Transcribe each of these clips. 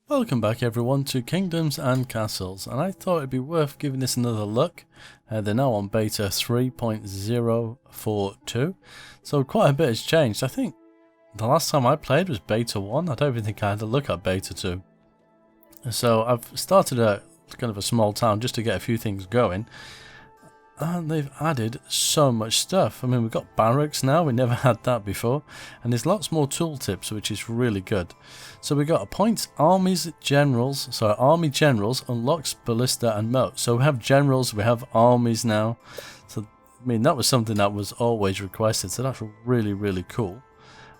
Welcome back everyone to Kingdoms and Castles, and I thought it'd be worth giving this another look. They're now on beta 3.042, so quite a bit has changed. I think the last time I played was beta 1, I don't even think I had a look at beta 2. So I've started a kind of a small town just to get a few things going, and they've added so much stuff. I mean, we've got barracks now, we never had that before, and there's lots more tooltips, which is really good. So we got appoints army generals unlocks ballista and moat. So we have generals, we have armies now. So I mean, that was something that was always requested, so that's really cool.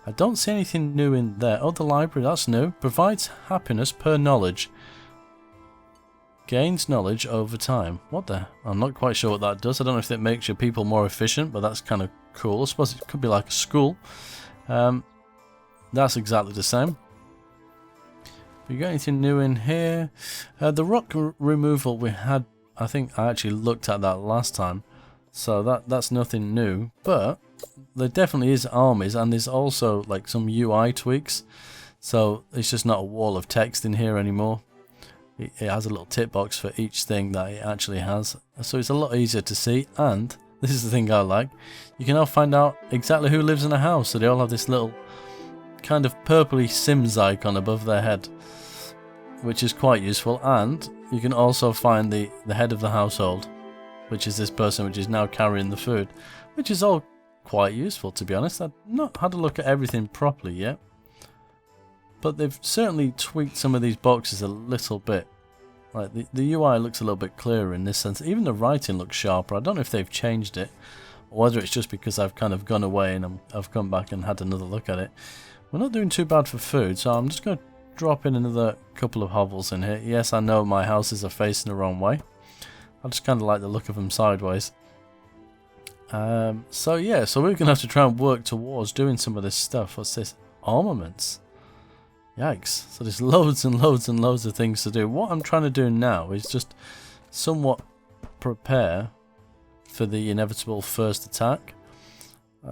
I don't see anything new in there. Oh, the library, that's new. Provides happiness per knowledge. Gains knowledge over time. What the? I'm not quite sure what that does. I don't know if it makes your people more efficient, but that's kind of cool. I suppose it could be like a school. That's exactly the same. You got anything new in here? The rock removal we had, I think I actually looked at that last time. So that's nothing new. But there definitely is armies, and there's also like some UI tweaks. So it's just not a wall of text in here anymore. It has a little tick box for each thing that it actually has, so it's a lot easier to see. And this is the thing I like, you can now find out exactly who lives in a house, so they all have this little kind of purpley Sims icon above their head, which is quite useful. And you can also find the head of the household, which is this person which is now carrying the food, which is all quite useful, to be honest. I've not had a look at everything properly yet, but they've certainly tweaked some of these boxes a little bit. Like the UI looks a little bit clearer in this sense. Even the writing looks sharper. I don't know if they've changed it, or whether it's just because I've kind of gone away and I've come back and had another look at it. We're not doing too bad for food, so I'm just going to drop in another couple of hovels in here. Yes, I know my houses are facing the wrong way. I just kind of like the look of them sideways. So yeah, so we're going to have to try and work towards doing some of this stuff. What's this? Armaments. Yikes. So there's loads and loads and loads of things to do. What I'm trying to do now is just somewhat prepare for the inevitable first attack.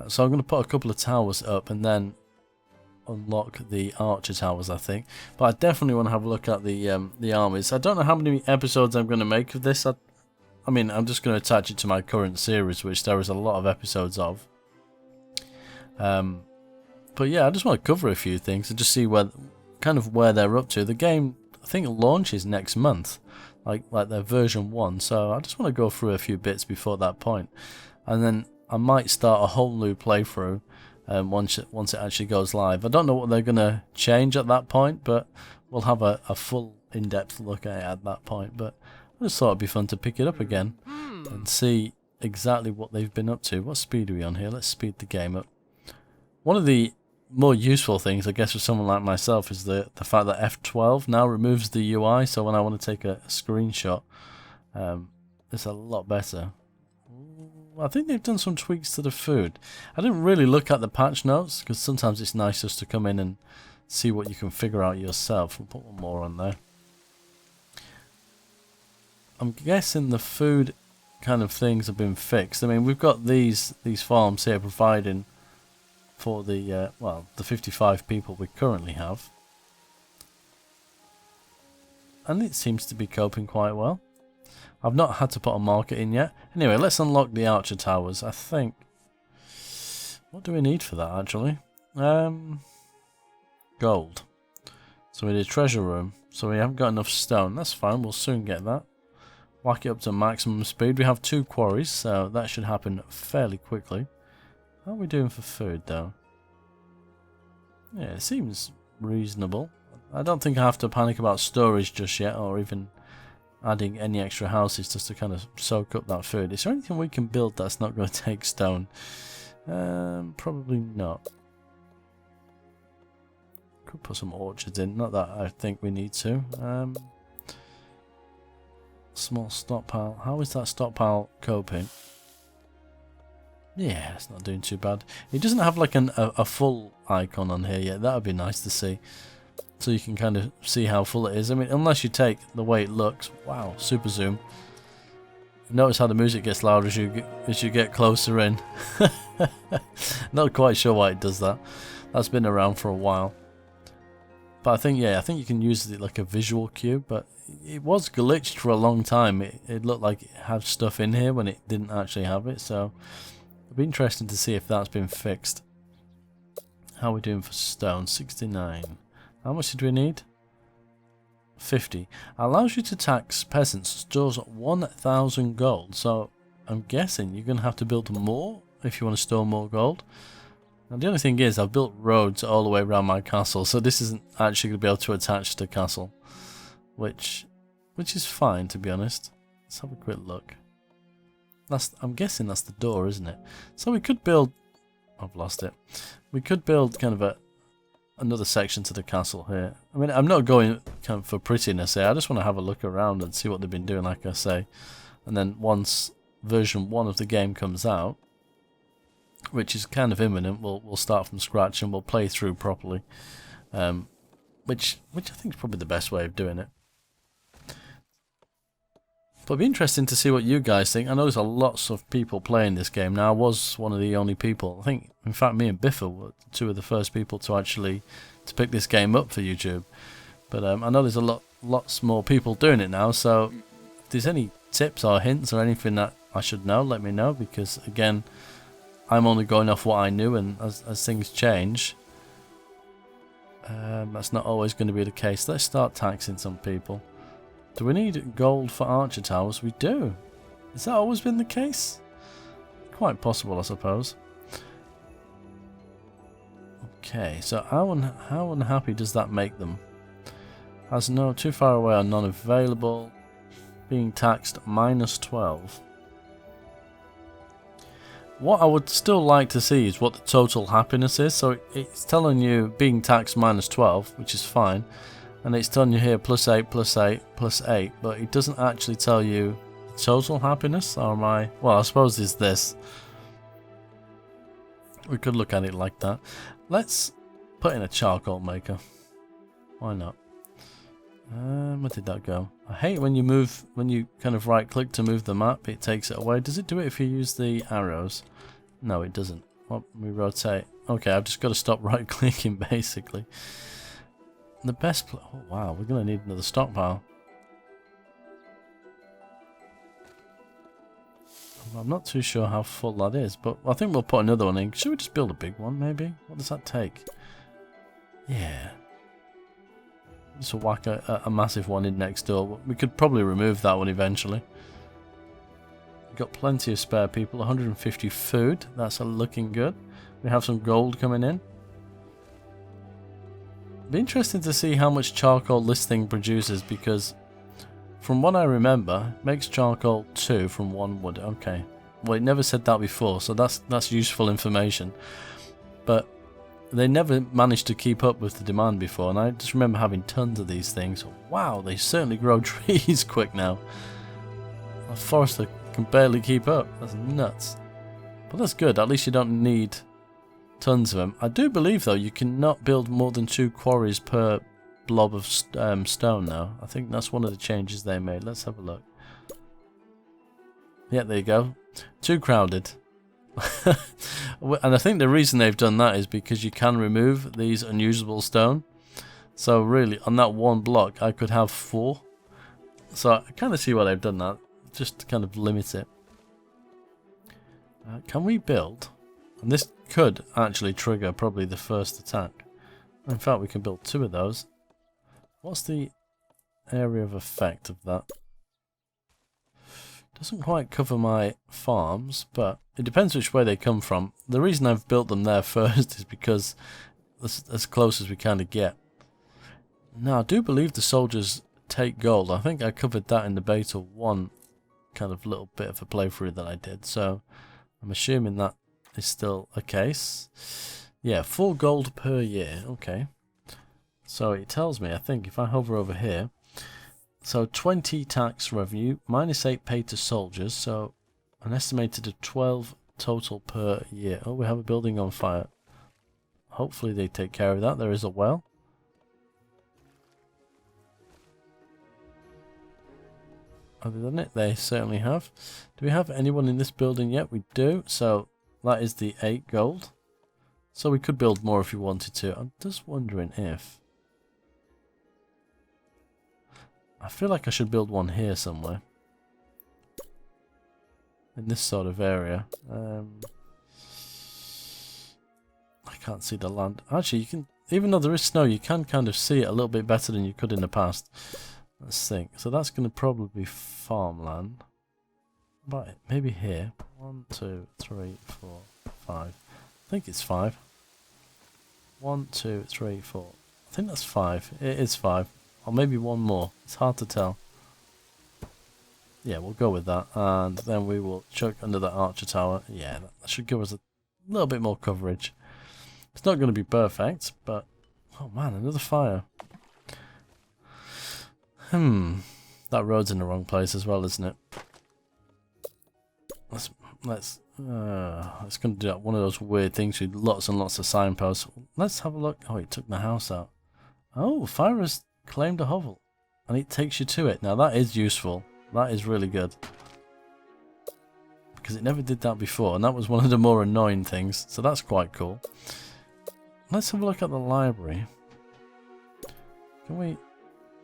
So I'm going to put a couple of towers up and then unlock the archer towers, I think. But I definitely want to have a look at the armies. I don't know how many episodes I'm going to make of this. I mean, I'm just going to attach it to my current series, which there is a lot of episodes of. But yeah, I just want to cover a few things and just see where they're up to. The game, I think, launches next month, like their version 1. So I just want to go through a few bits before that point, and then I might start a whole new playthrough once it actually goes live. I don't know what they're gonna change at that point, but we'll have a full in-depth look at that point. But I just thought it'd be fun to pick it up again and see exactly what they've been up to. What speed are we on here? Let's speed the game up. One of the more useful things, I guess, for someone like myself is the fact that F12 now removes the UI, so when I want to take a screenshot, it's a lot better. I think they've done some tweaks to the food. I didn't really look at the patch notes, because sometimes it's nice just to come in and see what you can figure out yourself. We'll put one more on there. I'm guessing the food kind of things have been fixed. I mean, we've got these farms here providing for the 55 people we currently have, and it seems to be coping quite well. I've not had to put a market in yet. Anyway, let's unlock the archer towers. I think, what do we need for that actually? Gold. So we need a treasure room, so we haven't got enough stone. That's fine, we'll soon get that. Whack it up to maximum speed. We have 2 quarries, so that should happen fairly quickly. How are we doing for food though? Yeah, it seems reasonable. I don't think I have to panic about storage just yet, or even adding any extra houses just to kind of soak up that food. Is there anything we can build that's not going to take stone? Probably not. Could put some orchards in, not that I think we need to. Small stockpile. How is that stockpile coping? Yeah, it's not doing too bad. It doesn't have like a full icon on here yet. That would be nice to see, so you can kind of see how full it is. I mean, unless you take the way it looks. Wow, super zoom. Notice how the music gets louder as you get closer in. Not quite sure why it does that. That's been around for a while. But I think, yeah, I think you can use it like a visual cue, but it was glitched for a long time. It looked like it had stuff in here when it didn't actually have it, so it'll be interesting to see if that's been fixed. How are we doing for stone? 69. How much did we need? 50. Allows you to tax peasants, stores 1,000 gold, so I'm guessing you're going to have to build more if you want to store more gold. Now the only thing is, I've built roads all the way around my castle, so this isn't actually going to be able to attach to the castle, which is fine, to be honest. Let's have a quick look. I'm guessing that's the door, isn't it? So we could build... I've lost it. We could build kind of another section to the castle here. I mean, I'm not going kind of for prettiness here. I just want to have a look around and see what they've been doing, like I say. And then once version 1 of the game comes out, which is kind of imminent, we'll start from scratch and we'll play through properly. Which I think is probably the best way of doing it. But it'll be interesting to see what you guys think. I know there's lots of people playing this game now. I was one of the only people. I think, in fact, me and Biffa were two of the first people to actually pick this game up for YouTube. But I know there's lots more people doing it now. So if there's any tips or hints or anything that I should know, let me know. Because again, I'm only going off what I knew, and as things change, that's not always going to be the case. Let's start taxing some people. Do we need gold for archer towers? We do. Has that always been the case? Quite possible, I suppose. Okay, so how unhappy does that make them? As no, too far away or none available. Being taxed -12. What I would still like to see is what the total happiness is. So it's telling you being taxed -12, which is fine. And it's telling you here +8, +8, +8, but it doesn't actually tell you total happiness, or am I? Well, I suppose it's this. We could look at it like that. Let's put in a charcoal maker. Why not? Where did that go? I hate when you kind of right click to move the map, it takes it away. Does it do it if you use the arrows? No, it doesn't. Well, we rotate. Okay, I've just got to stop right clicking basically. The best oh wow, we're going to need another stockpile. I'm not too sure how full that is, but I think we'll put another one in. Should we just build a big one maybe? What does that take? Yeah. Just whack a massive one in next door. We could probably remove that one eventually. We've got plenty of spare people. 150 food. That's looking good. We have some gold coming in. Be interesting to see how much charcoal this thing produces, because from what I remember, it makes charcoal 2 from 1 wood. Okay. Well, it never said that before, so that's useful information. But they never managed to keep up with the demand before, and I just remember having tons of these things. Wow, they certainly grow trees quick now. A forester can barely keep up. That's nuts. But that's good. At least you don't need tons of them. I do believe, though, you cannot build more than 2 quarries per blob of stone now. I think that's one of the changes they made. Let's have a look. Yeah, there you go. Too crowded. And I think the reason they've done that is because you can remove these unusable stone. So really, on that one block, I could have 4. So I kind of see why they've done that, just to kind of limit it. Can we build? And this could actually trigger probably the first attack. In fact, we can build 2 of those. What's the area of effect of that? Doesn't quite cover my farms, but it depends which way they come from. The reason I've built them there first is because that's as close as we kind of get. Now, I do believe the soldiers take gold. I think I covered that in the beta 1 kind of little bit of a playthrough that I did. So I'm assuming that is still a case. Yeah, 4 gold per year. Okay. So it tells me, I think, if I hover over here, so 20 tax revenue, -8 paid to soldiers, so an estimated of 12 total per year. Oh, we have a building on fire. Hopefully they take care of that. There is a well. Other than it, they certainly have. Do we have anyone in this building yet? We do. So that is the 8 gold. So we could build more if we wanted to. I'm just wondering if I feel like I should build one here somewhere. In this sort of area. I can't see the land. Actually, you can, even though there is snow, you can kind of see it a little bit better than you could in the past. Let's think. So that's going to probably be farmland. But maybe here. 1, 2, 3, 4, 5. I think it's 5. 1, 2, 3, 4. I think that's 5. It is 5. Or maybe one more. It's hard to tell. Yeah, we'll go with that. And then we will chuck under that archer tower. Yeah, that should give us a little bit more coverage. It's not going to be perfect, but... Oh man, another fire. That road's in the wrong place as well, isn't it? Let's going to do one of those weird things with lots and lots of signposts. Let's have a look. Oh, he took the house out. Oh, fire has claimed a hovel. And it takes you to it. Now that is useful. That is really good. Because it never did that before. And that was one of the more annoying things. So that's quite cool. Let's have a look at the library. Can we...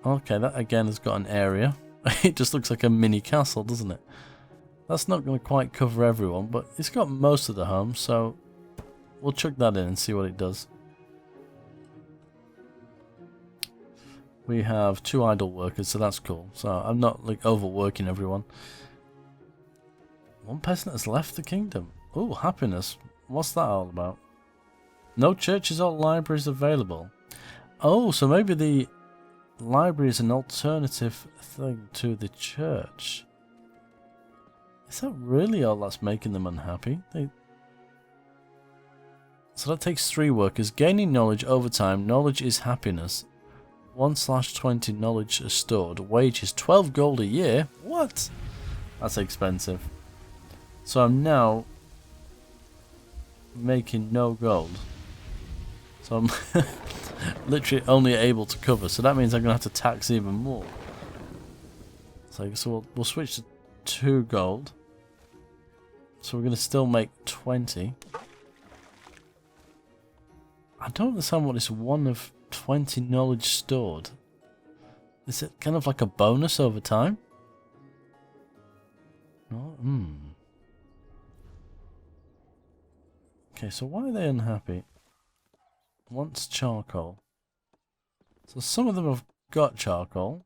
Okay, that again has got an area. It just looks like a mini castle, doesn't it? That's not going to quite cover everyone, but it's got most of the homes, so we'll chuck that in and see what it does. We have 2 idle workers, so that's cool. So I'm not like overworking everyone. 1 peasant has left the kingdom. Oh, happiness. What's that all about? No churches or libraries available. Oh, so maybe the library is an alternative thing to the church. Is that really all that's making them unhappy? So that takes 3 workers. Gaining knowledge over time. Knowledge is happiness. 1/20 knowledge is stored. Wages 12 gold a year. What? That's expensive. So I'm now making no gold. So I'm literally only able to cover. So that means I'm going to have to tax even more. So we'll switch to 2 gold. So we're going to still make 20. I don't understand what this 1 of 20 knowledge stored. Is it kind of like a bonus over time? Oh, Okay, so why are they unhappy? Wants charcoal. So some of them have got charcoal.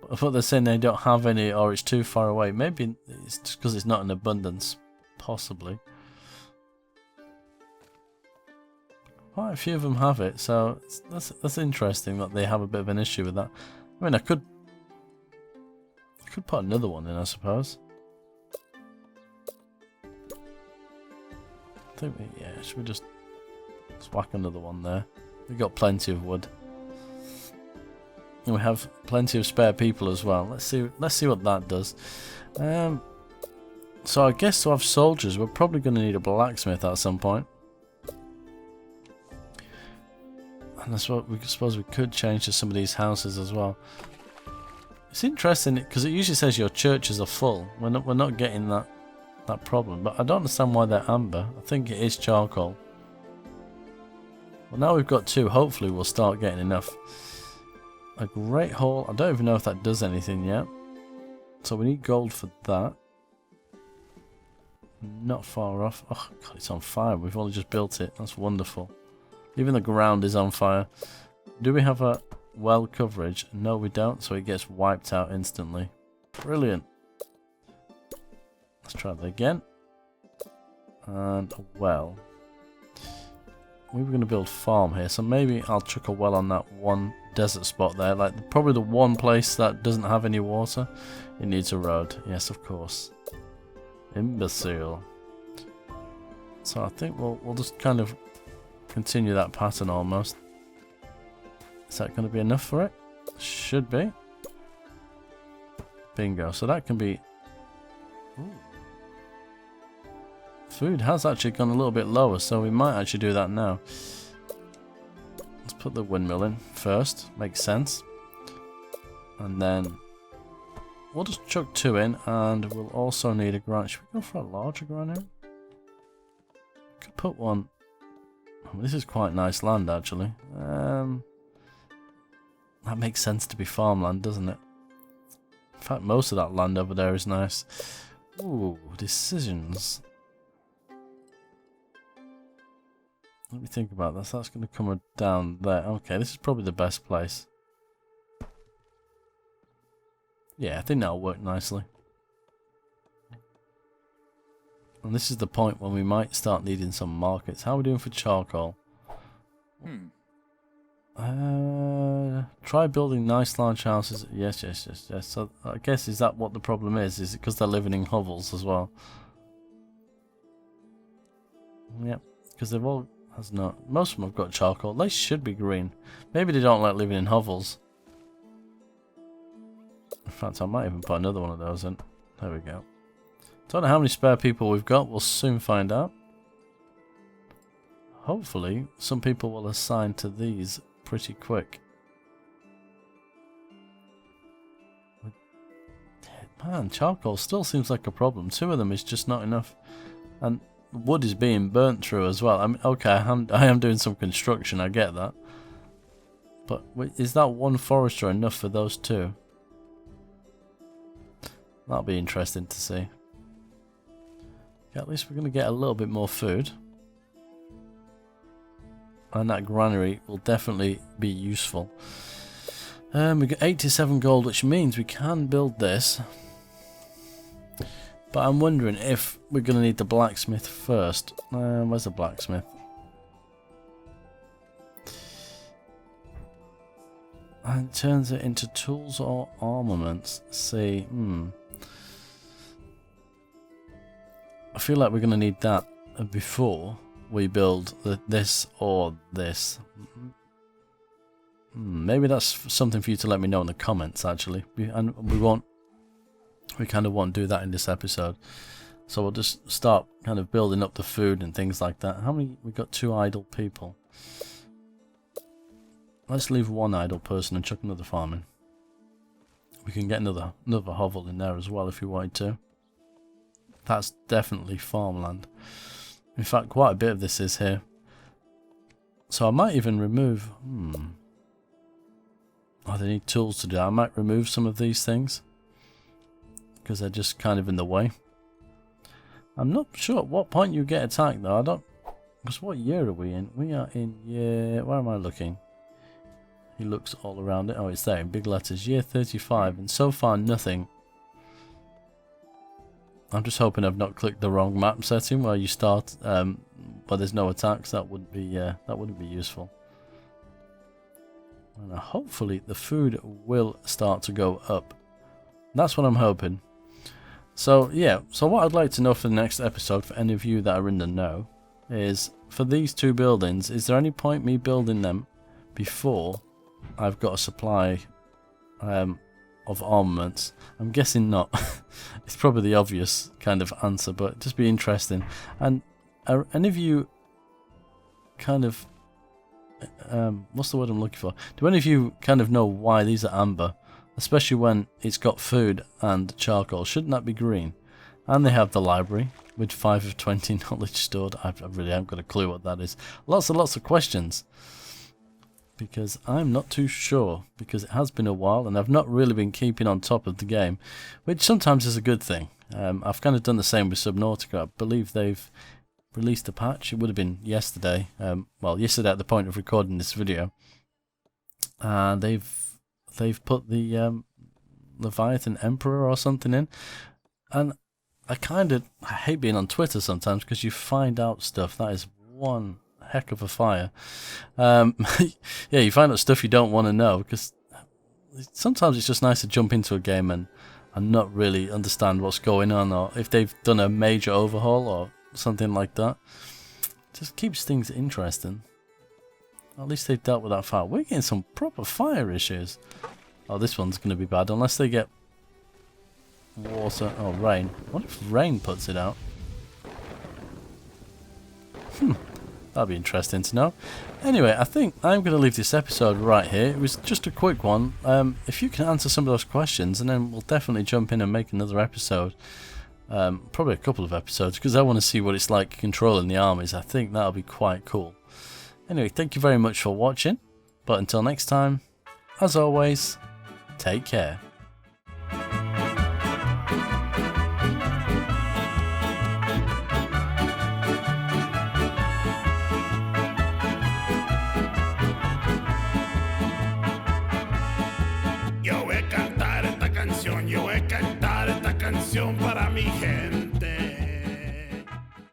But they're saying they don't have any or it's too far away. Maybe it's just because it's not in abundance. Possibly. Quite a few of them have it, so that's interesting that they have a bit of an issue with that. I mean, I could put another one in, I suppose. I think should we just whack another one there? We've got plenty of wood. And we have plenty of spare people as well. Let's see what that does. So I guess to have soldiers, we're probably going to need a blacksmith at some point. And that's what we suppose we could change to some of these houses as well. It's interesting because it usually says your churches are full. We're not getting that problem, but I don't understand why they're amber. I think it is charcoal. Well, now we've got 2. Hopefully we'll start getting enough. A great hall. I don't even know if that does anything yet. So we need gold for that. Not far off. Oh god, it's on fire. We've only just built it. That's wonderful. Even the ground is on fire. Do we have a well coverage? No, we don't. So it gets wiped out instantly. Brilliant. Let's try that again. And a well. We were going to build farm here, so maybe I'll chuck a well on that one desert spot there. Like probably the one place that doesn't have any water. It needs a road. Yes, of course. Imbecile. So I think we'll just kind of continue that pattern almost. Is that going to be enough for it? Should be. Bingo. So that can be... Ooh. Food has actually gone a little bit lower, so we might actually do that now. Let's put the windmill in first. Makes sense. And then we'll just chuck 2 in, and we'll also need a granary. Should we go for a larger granary? Could put one... Oh, this is quite nice land, actually. That makes sense to be farmland, doesn't it? In fact, most of that land over there is nice. Ooh, decisions. Let me think about this. That's going to come down there. Okay, this is probably the best place. Yeah, I think that'll work nicely. And this is the point when we might start needing some markets. How are we doing for charcoal? Try building nice large houses. Yes. So I guess, is that what the problem is? Is it because they're living in hovels as well? Yep, because they've all... Most of them have got charcoal. They should be green. Maybe they don't like living in hovels. In fact, I might even put another one of those in. There we go. Don't know how many spare people we've got. We'll soon find out. Hopefully, some people will assign to these pretty quick. Man, charcoal still seems like a problem. 2 of them is just not enough. And wood is being burnt through as well. I mean, okay, I am doing some construction, I get that. But is that 1 forester enough for those 2? That'll be interesting to see. Okay, at least we're going to get a little bit more food. And that granary will definitely be useful. We got 87 gold, which means we can build this. But I'm wondering if we're going to need the blacksmith first. Where's the blacksmith? And turns it into tools or armaments. See, I feel like we're going to need that before we build this or this. Maybe that's something for you to let me know in the comments, actually. And we kind of won't do that in this episode. So we'll just start kind of building up the food and things like that. How many? We've got 2 idle people. Let's leave 1 idle person and chuck another farm in. We can get another hovel in there as well if you wanted to. That's definitely farmland. In fact, quite a bit of this is here. So I might even remove... Oh, they need tools to do that. I might remove some of these things, because they're just kind of in the way. I'm not sure at what point you get attacked though. I don't... Because what year are we in? We are in year... Where am I looking? He looks all around it. Oh, it's there in big letters. Year 35. And so far, nothing. I'm just hoping I've not clicked the wrong map setting where you start... where there's no attacks. That wouldn't be useful. And hopefully the food will start to go up. That's what I'm hoping. So yeah, so what I'd like to know for the next episode, for any of you that are in the know, is for these 2 buildings, is there any point me building them before I've got a supply of armaments? I'm guessing not. It's probably the obvious kind of answer, but it'd just be interesting. And are any of you kind of... what's the word I'm looking for? Do any of you kind of know why these are amber? Especially when it's got food and charcoal. Shouldn't that be green? And they have the library with 5 of 20 knowledge stored. I really haven't got a clue what that is. Lots of questions. Because I'm not too sure. Because it has been a while and I've not really been keeping on top of the game. Which sometimes is a good thing. I've kind of done the same with Subnautica. I believe they've released a patch. It would have been yesterday. Well, yesterday at the point of recording this video. And they've put the Leviathan Emperor or something in. And I hate being on Twitter sometimes because you find out stuff that is one heck of a fire. Yeah, you find out stuff you don't want to know, because sometimes it's just nice to jump into a game and not really understand what's going on, or if they've done a major overhaul or something like that. Just keeps things interesting. At least they've dealt with that fire. We're getting some proper fire issues. Oh, this one's going to be bad unless they get water. Oh, rain. What if rain puts it out? That'd be interesting to know. Anyway, I think I'm going to leave this episode right here. It was just a quick one. If you can answer some of those questions, and then we'll definitely jump in and make another episode. Probably a couple of episodes, because I want to see what it's like controlling the armies. I think that'll be quite cool. Anyway, thank you very much for watching. But until next time, as always, take care. Yo voy a cantar esta canción para mi gente.